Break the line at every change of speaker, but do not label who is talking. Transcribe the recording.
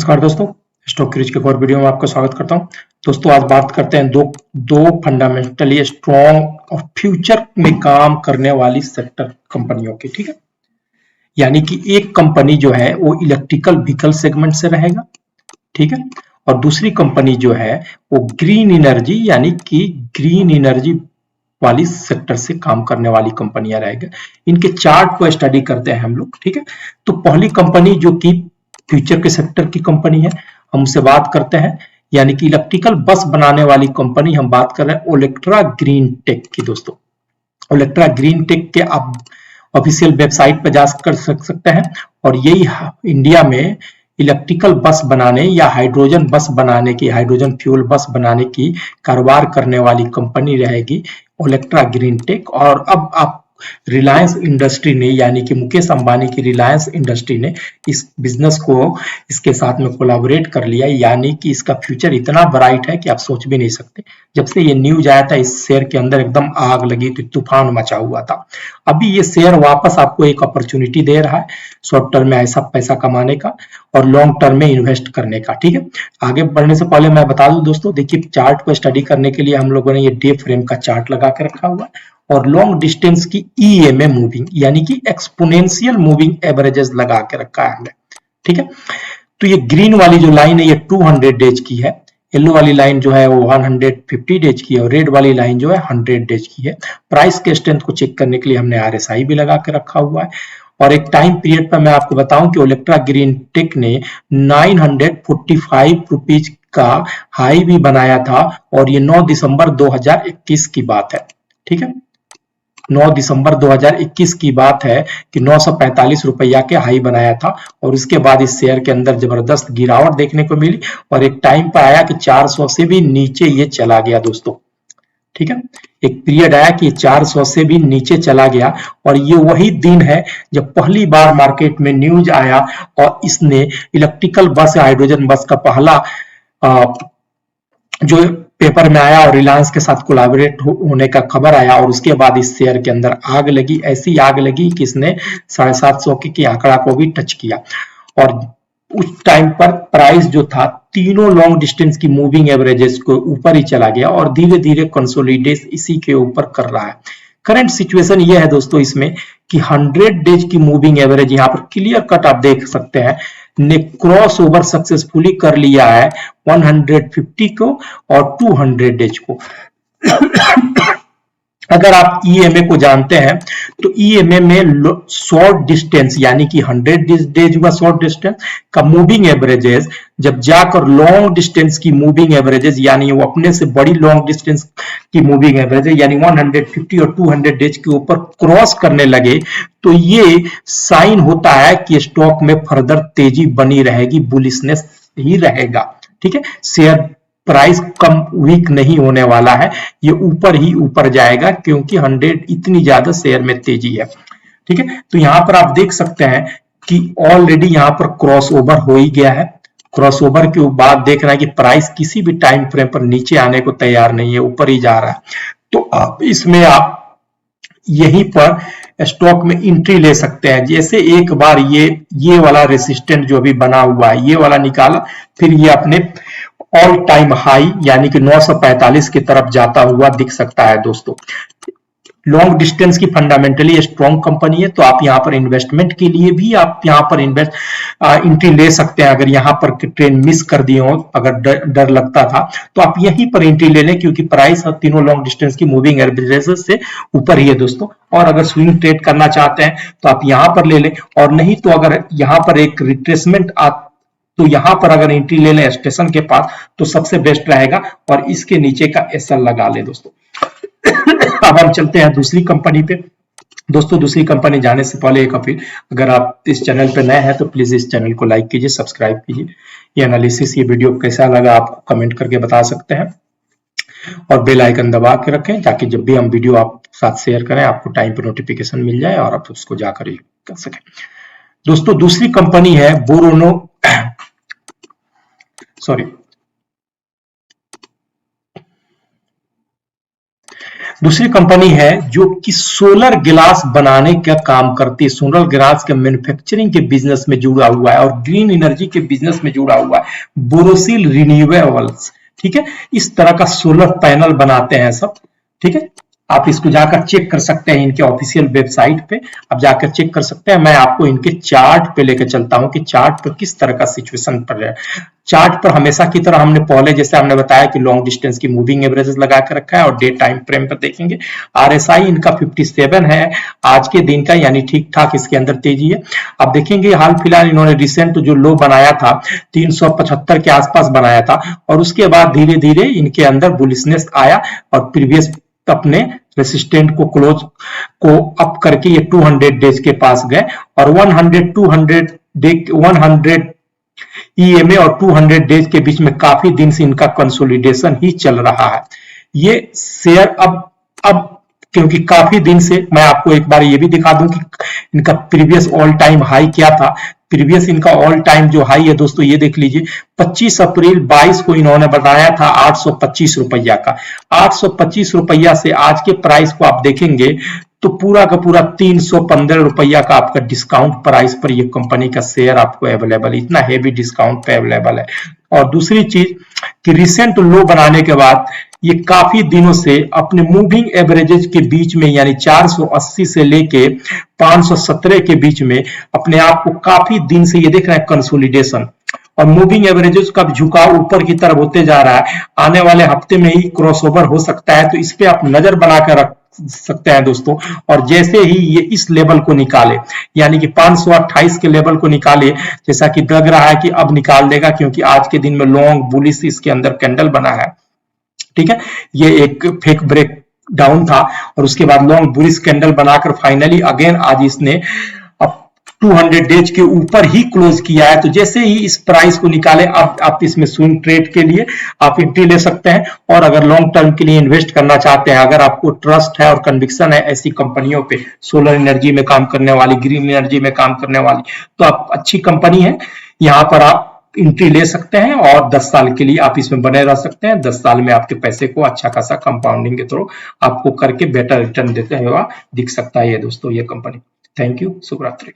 नमस्कार दोस्तों, stock cruise के एक और वीडियो में आपका स्वागत करता हूं। दोस्तों आज बात करते हैं दो फंडामेंटली स्ट्रॉन्ग और फ्यूचर में काम करने वाली सेक्टर कंपनियों की। ठीक है, यानी कि एक कंपनी जो है वो इलेक्ट्रिकल व्हीकल सेगमेंट से रहेगा, ठीक है, और दूसरी कंपनी जो है वो ग्रीन एनर्जी यानी कि ग्रीन एनर्जी वाली सेक्टर से काम करने वाली कंपनियां रहेगी। इनके चार्ट को स्टडी करते हैं हम लोग। ठीक है, तो पहली कंपनी जो कि फ्यूचर के सेक्टर की कंपनी है, हम उससे बात करते हैं, यानी कि इलेक्ट्रिकल बस बनाने वाली कंपनी हम बात कर रहे हैं ओलेक्ट्रा ग्रीन टेक की। दोस्तों ओलेक्ट्रा ग्रीन टेक के आप ऑफिशियल वेबसाइट पर जा कर सकते हैं, और यही इंडिया में इलेक्ट्रिकल बस बनाने या हाइड्रोजन बस बनाने की, हाइड्रोजन फ्यूल बस बनाने की कारोबार करने वाली कंपनी रहेगी ओलेक्ट्रा ग्रीन टेक। और अब आप रिलायंस इंडस्ट्री ने, यानी कि मुकेश अंबानी की रिलायंस इंडस्ट्री ने इस बिजनेस को इसके साथ में कोलैबोरेट कर लिया, यानी कि इसका फ्यूचर इतना ब्राइट है कि आप सोच भी नहीं सकते। जब से ये न्यूज आया था इस शेयर के अंदर एकदम आग लगी थी, तूफान मचा हुआ था। अभी ये शेयर वापस आपको एक अपॉर्चुनिटी दे रहा है शॉर्ट टर्म में ऐसा पैसा कमाने का और लॉन्ग टर्म में इन्वेस्ट करने का। ठीक है, आगे बढ़ने से पहले मैं बता दूं दोस्तों, देखिए चार्ट को स्टडी करने के लिए हम लोगों ने ये डे फ्रेम का चार्ट लगा के रखा हुआ है और लॉन्ग डिस्टेंस की ईएमए मूविंग यानी कि एक्सपोनेंशियल मूविंग एवरेजेस लगा के रखा है हमने। ठीक है, तो ये ग्रीन वाली जो लाइन है ये 200 डेज की है, येलो वाली लाइन जो है वो 150 डेज की है और रेड वाली लाइन जो है 100 डेज की है। प्राइस के स्ट्रेंथ को चेक करने के लिए हमने आरएसआई भी लगा के रखा हुआ है। और एक टाइम पीरियड पर मैं आपको बताऊं कि ओलेक्ट्रा ग्रीन टेक ने 945 रुपीज का हाई भी बनाया था, और ये 9 दिसंबर 2021 की बात है। ठीक है, 9 दिसंबर 2021 की बात है कि 945 रुपया के हाई बनाया था, और उसके बाद इस शेयर के अंदर जबरदस्त गिरावट देखने को मिली और एक टाइम पर आया कि 400 से भी नीचे ये चला गया दोस्तों। ठीक है, एक पीरियड आया कि 400 से भी नीचे चला गया, और ये वही दिन है जब पहली बार मार्केट में न्यूज आया और इसने इलेक्ट्रिकल बस, हाइड्रोजन बस का पहला जो पेपर में आया और रिलायंस के साथ कोलैबोरेट होने का खबर आया, और उसके बाद इस शेयर के अंदर आग लगी। ऐसी आग लगी कि इसने 750 की आंकड़ा को भी टच किया, और उस टाइम पर प्राइस जो था तीनों लॉन्ग डिस्टेंस की मूविंग एवरेजेस को ऊपर ही चला गया और धीरे धीरे कंसोलिडेट इसी के ऊपर कर रहा है। करंट सिचुएशन ये है दोस्तों इसमें कि 100 डेज की मूविंग एवरेज यहाँ पर क्लियर कट आप देख सकते हैं ने क्रॉस ओवर सक्सेसफुली कर लिया है 150 को और 200 डेज को। अगर आप ईएमए को जानते हैं तो ईएमए में शॉर्ट डिस्टेंस यानी कि 100 डेज हुआ शॉर्ट डिस्टेंस का मूविंग एवरेजेस जब जाकर लॉन्ग डिस्टेंस की मूविंग एवरेजेस यानी वो अपने से बड़ी लॉन्ग डिस्टेंस की मूविंग एवरेजेस यानी 150 और 200 डेज के ऊपर क्रॉस करने लगे, तो ये साइन होता है कि स्टॉक में फर्दर तेजी बनी रहेगी, बुलिशनेस ही रहेगा। ठीक है, शेयर प्राइस कम वीक नहीं होने वाला है, ये ऊपर ही ऊपर जाएगा क्योंकि 100 इतनी ज्यादा शेयर में तेजी है। ठीक है, तो यहां पर आप देख सकते हैं कि ऑलरेडी यहां पर क्रॉस ओवर हो ही गया है। क्रॉस ओवर के बाद देख रहा है कि प्राइस किसी भी टाइम फ्रेम पर नीचे आने को तैयार नहीं है, ऊपर ही जा रहा है। तो आप इसमें आप यहीं पर स्टॉक में एंट्री ले सकते हैं। जैसे एक बार ये वाला रेसिस्टेंट जो अभी बना हुआ है ये वाला निकाला, फिर ये अपने ऑल टाइम हाई यानी कि 945 की तरफ जाता हुआ दिख सकता है दोस्तों। लॉन्ग डिस्टेंस की फंडामेंटली स्ट्रॉन्ग कंपनी है, तो आप यहां पर इन्वेस्टमेंट के लिए भी आप यहां पर एंट्री ले सकते हैं। अगर यहां पर ट्रेन मिस कर दिए हो, अगर डर लगता था तो आप यहीं पर एंट्री ले लें क्योंकि प्राइस तीनों लॉन्ग डिस्टेंस की मूविंग एवरेजेस से ऊपर ही है दोस्तों। और अगर स्विंग ट्रेड करना चाहते हैं तो आप यहां पर ले लें, और नहीं तो अगर यहां पर एक रिट्रेसमेंट तो यहां पर अगर एंट्री ले लें स्टेशन के पास तो सबसे बेस्ट रहेगा, और इसके नीचे का एसएल लगा ले दोस्तों। अब हम चलते हैं दूसरी कंपनी पे। दोस्तों दूसरी कंपनी जाने से पहले एक अपील, अगर आप इस चैनल पे नए हैं तो प्लीज इस चैनल को लाइक कीजिए, सब्सक्राइब कीजिए। ये एनालिसिस, ये वीडियो कैसा लगा आप कमेंट करके बता सकते हैं, और बेल आइकन दबा के रखें ताकि जब भी हम वीडियो आप साथ शेयर करें आपको टाइम पे नोटिफिकेशन मिल जाए और आप उसको जाकर कर सकें। दोस्तों दूसरी कंपनी है बोरोनो दूसरी कंपनी है जो कि सोलर ग्लास बनाने का काम करती है, सोलर ग्लास के मैन्युफैक्चरिंग के बिजनेस में जुड़ा हुआ है और ग्रीन एनर्जी के बिजनेस में जुड़ा हुआ है, बोरोसिल रिन्यूएबल्स। ठीक है, इस तरह का सोलर पैनल बनाते हैं सब। ठीक है, आप इसको जाकर चेक कर सकते हैं, इनके ऑफिशियल वेबसाइट पे आप जाकर चेक कर सकते हैं। मैं आपको इनके चार्ट पे लेकर चलता हूं कि चार्ट पर किस तरह का सिचुएशन पर है। चार्ट पर हमेशा की तरह हमने पहले जैसे हमने बताया कि लॉन्ग डिस्टेंस की मूविंग एवरेजेस लगा के रखा है और डे टाइम फ्रेम पर देखेंगे। आरएसआई इनका 57 है आज के दिन का, यानी ठीक ठाक इसके अंदर तेजी है। अब देखेंगे हाल फिलहाल इन्होंने रिसेंट जो लो बनाया था 375 के आसपास बनाया था और उसके बाद धीरे धीरे इनके अंदर बुलिशनेस आया और प्रीवियस अपने रेसिस्टेंट को क्लोज को अप करके ये 200 डेज के पास गए और 100 EMA और 200 डेज के बीच में काफी दिन से इनका कंसोलिडेशन ही चल रहा है। ये शेयर अब क्योंकि काफी दिन से, मैं आपको एक बार ये भी दिखा दूं कि इनका प्रीवियस ऑल टाइम हाई क्या था। प्रीवियस इनका ऑल टाइम जो हाई है दोस्तों ये देख लीजिए, 25 अप्रैल 22 को इन्होंने बताया था 825 रुपया का। 825 रुपया से आज के प्राइस को आप देखेंगे तो पूरा का पूरा 315 रुपया का आपका डिस्काउंट प्राइस पर ये कंपनी का शेयर आपको अवेलेबल है, इतना हेवी डिस्काउंट पे अवेलेबल है। और दूसरी चीज कि रिसेंट लो बनाने के बाद ये काफी दिनों से अपने मूविंग एवरेजेस के बीच में, यानी 480 से लेके 517 के बीच में अपने आप को काफी दिन से ये देख रहे हैं कंसोलिडेशन, और मूविंग एवरेजेस का झुकाव ऊपर की तरफ होते जा रहा है। आने वाले हफ्ते में ही क्रॉसओवर हो सकता है, तो इस पे आप नजर बनाकर रख सकते हैं दोस्तों। और जैसे ही ये इस लेवल को निकाले, यानी कि 528 के लेवल को निकाले, जैसा कि लग रहा है कि अब निकाल देगा, क्योंकि आज के दिन में लॉन्ग बुलिश इसके अंदर कैंडल बना है। ठीक है, ये एक फेक ब्रेक डाउन था और उसके बाद लॉन्ग बुलिश कैंडल बनाकर फाइनली अगेन आज इसने 200 डेज के ऊपर ही क्लोज किया है। तो जैसे ही इस प्राइस को निकाले आप इसमें स्विंग ट्रेड के लिए आप एंट्री ले सकते हैं। और अगर लॉन्ग टर्म के लिए इन्वेस्ट करना चाहते हैं, अगर आपको ट्रस्ट है और कन्विक्शन है ऐसी कंपनियों पे, सोलर एनर्जी में काम करने वाली, ग्रीन एनर्जी में काम करने वाली, तो आप अच्छी कंपनी है, यहाँ पर आप एंट्री ले सकते हैं और 10 साल के लिए आप इसमें बने रह सकते हैं। 10 साल में आपके पैसे को अच्छा खासा कंपाउंडिंग के थ्रू आपको करके बेटर रिटर्न देते हुआ दिख सकता है ये दोस्तों ये कंपनी। थैंक यू, शुभ रात्रि।